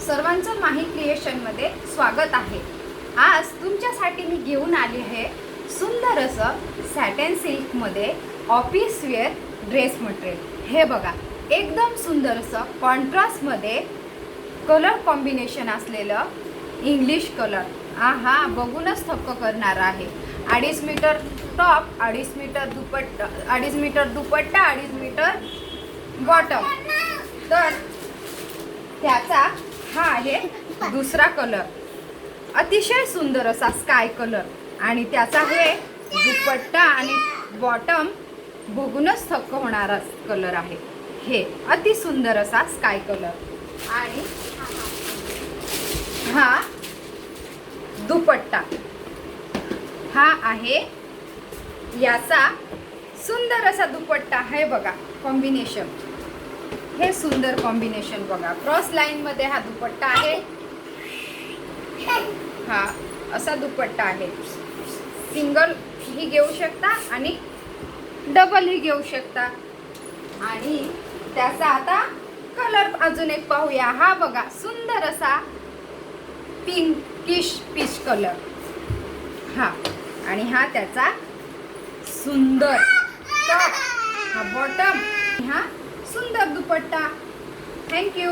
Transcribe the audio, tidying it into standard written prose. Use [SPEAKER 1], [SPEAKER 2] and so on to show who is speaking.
[SPEAKER 1] सर्वांचं माही क्रिएशनमध्ये स्वागत आहे। आज तुमच्यासाठी मी घेऊन आली आहे सुंदर असं सॅटिन सिल्कमध्ये ऑफिस वेअर ड्रेस मटेरियल। हे बघा, एकदम सुंदर असं कॉन्ट्रास्टमध्ये कलर कॉम्बिनेशन असलेलं इंग्लिश कलर। आहा, बघूनच थक्क करणार आहे। 2.5 मीटर टॉप, 2.5 मीटर दुपट्टा, 2.5 मीटर दुपट्टा, 2.5 मीटर बॉटम। तर त्याचा हा आहे दुसरा कलर, अतिशय सुंदर असा स्काय कलर। आणि त्याचा हे दुपट्टा आणि बॉटम बघूनच थक्क होणारा कलर आहे। हे अति सुंदर असा स्काय कलर आणि हा दुपट्टा, हा आहे याचा सुंदर असा दुपट्टा। आहे बघा कॉम्बिनेशन, हे सुंदर कॉम्बिनेशन बघा। क्रॉस लाईन मध्ये हा दुपट्टा आहे। हा असा दुपट्टा आहे। सिंगल ही घेऊ शकता आणि डबल ही घेऊ शकता। आणि त्याचा आता कलर अजून एक पाहूया। हा बघा, सुंदर असा पिंकिश पीच कलर। हा आणि हा त्याचा सुंदर टॉप, हा बॉटम, हा सुंदर दुपट्टा। थँक्यू।